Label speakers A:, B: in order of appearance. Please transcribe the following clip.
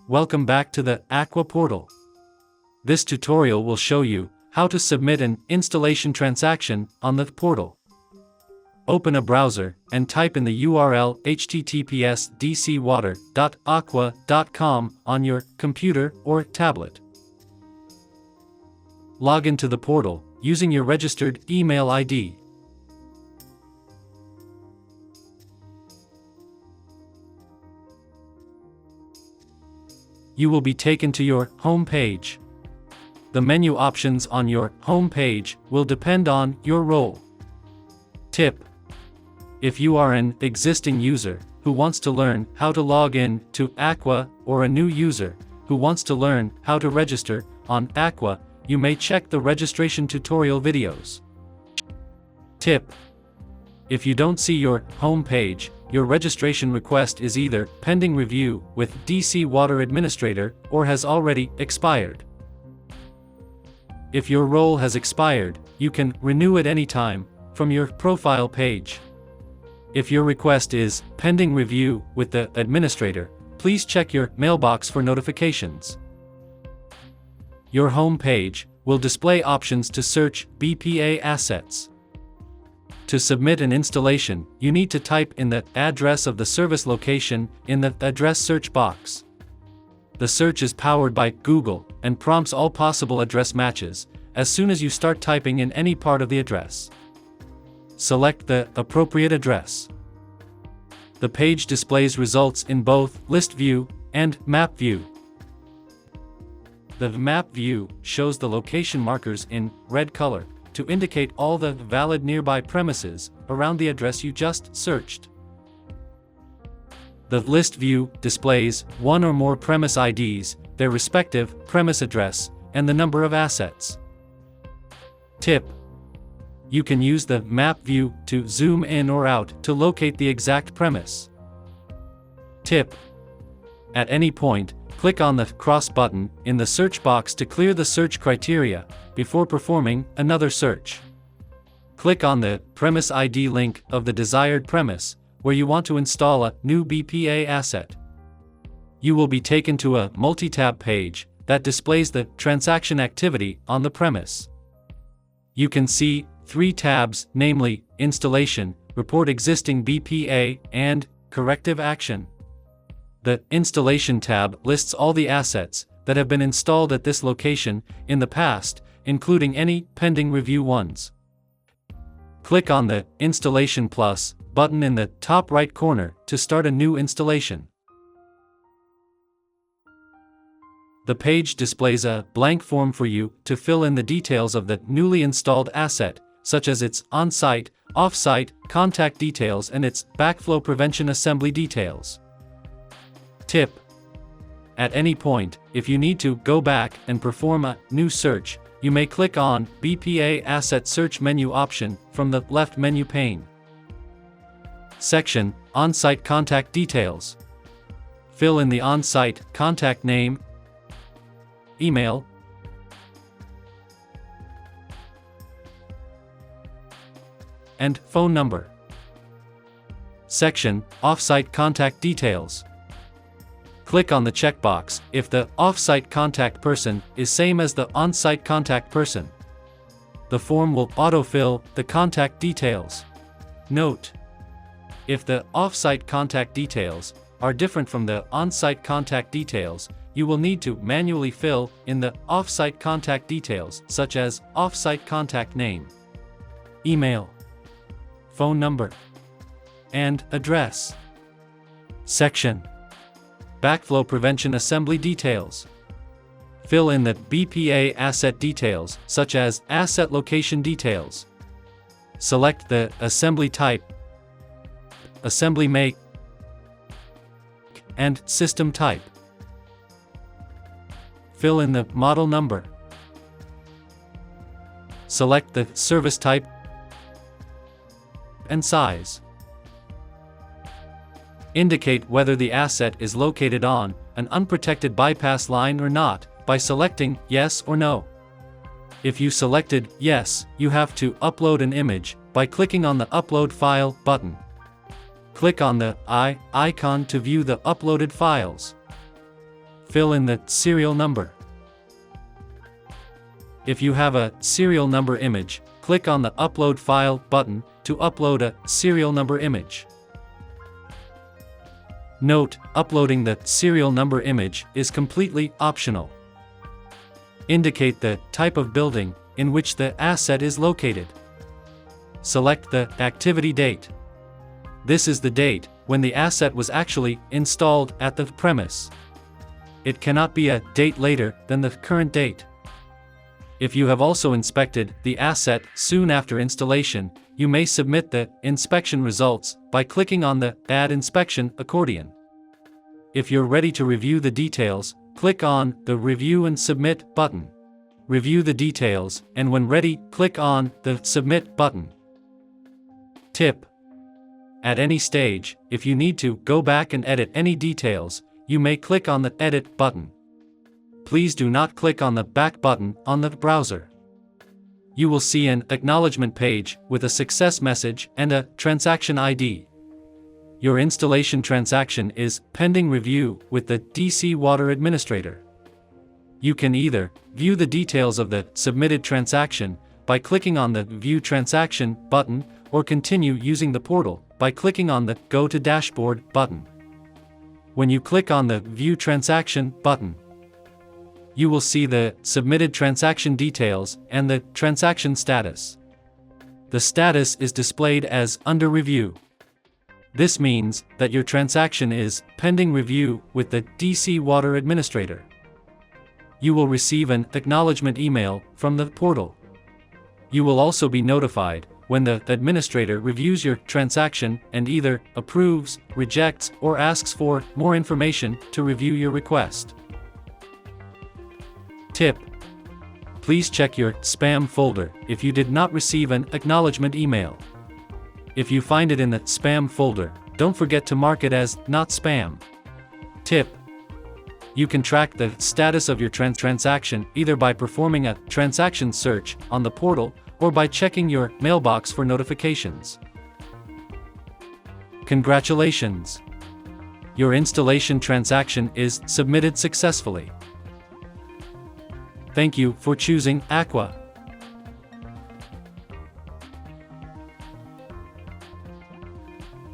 A: Welcome back to the Acquaa portal. This tutorial will show you how to submit an installation transaction on the portal. Open a browser and type in the URL https://dcwater.acquaa.com on your computer or tablet. Log into the portal using your registered email ID. You will be taken to your home page. The menu options on your home page will depend on your role. Tip: if you are an existing user who wants to learn how to log in to Acquaa or a new user who wants to learn how to register on Acquaa, you may check the registration tutorial videos. Tip: if you don't see your home page, your registration request is either pending review with DC Water Administrator or has already expired. If your role has expired, you can renew it anytime from your profile page. If your request is pending review with the administrator, please check your mailbox for notifications. Your home page will display options to search BPA assets. To submit an installation, you need to type in the address of the service location in the address search box. The search is powered by Google and prompts all possible address matches as soon as you start typing in any part of the address. Select the appropriate address. The page displays results in both list view and map view. The map view shows the location markers in red color to indicate all the valid nearby premises around the address you just searched. The list view displays one or more premise IDs, their respective premise address, and the number of assets. Tip: you can use the map view to zoom in or out to locate the exact premise. Tip: at any point, click on the cross button in the search box to clear the search criteria before performing another search. Click on the premise ID link of the desired premise where you want to install a new BPA asset. You will be taken to a multi-tab page that displays the transaction activity on the premise. You can see 3 tabs, namely Installation, Report Existing BPA, and Corrective Action. The Installation tab lists all the assets that have been installed at this location in the past, including any pending review ones. Click on the Installation Plus button in the top right corner to start a new installation. The page displays a blank form for you to fill in the details of the newly installed asset, such as its on-site, off-site contact details and its backflow prevention assembly details. Tip: at any point, if you need to go back and perform a new search, you may click on BPA Asset Search menu option from the left menu pane. Section: On-site contact details. Fill in the on-site contact name, email, and phone number. Section: Off-site contact details. Click on the checkbox if the off-site contact person is same as the on-site contact person. The form will autofill the contact details. Note: if the off-site contact details are different from the on-site contact details, you will need to manually fill in the off-site contact details such as off-site contact name, email, phone number, and address. Section: Backflow Prevention Assembly details. Fill in the BPA asset details such as asset location details. Select the assembly type, assembly make, and system type. Fill in the model number. Select the service type and size. Indicate whether the asset is located on an unprotected bypass line or not by selecting yes or no. If you selected yes, you have to upload an image by clicking on the Upload File button. Click on the icon to view the uploaded files. fill in the serial number. If you have a serial number image, click on the Upload File button to upload a serial number image. Note, uploading the serial number image is completely optional. Indicate the type of building in which the asset is located. Select the activity date. This is the date when the asset was actually installed at the premise. It cannot be a date later than the current date. If you have also inspected the asset soon after installation, you may submit the inspection results by clicking on the Add Inspection accordion. If you're ready to review the details, click on the Review and Submit button. Review the details, and when ready, click on the Submit button. Tip: at any stage, if you need to go back and edit any details, you may click on the Edit button. Please do not click on the Back button on the browser. You will see an acknowledgement page with a success message and a transaction ID. Your installation transaction is pending review with the DC Water Administrator. You can either view the details of the submitted transaction by clicking on the View Transaction button, or continue using the portal by clicking on the Go to Dashboard button. When you click on the View Transaction button, you will see the submitted transaction details and the transaction status. The status is displayed as Under Review. This means that your transaction is pending review with the DC Water Administrator. You will receive an acknowledgement email from the portal. You will also be notified when the administrator reviews your transaction and either approves, rejects, or asks for more information to review your request. Tip: please check your spam folder if you did not receive an acknowledgement email. If you find it in the spam folder, don't forget to mark it as not spam. Tip: you can track the status of your transaction either by performing a transaction search on the portal or by checking your mailbox for notifications. Congratulations! Your installation transaction is submitted successfully. Thank you for choosing Acquaa.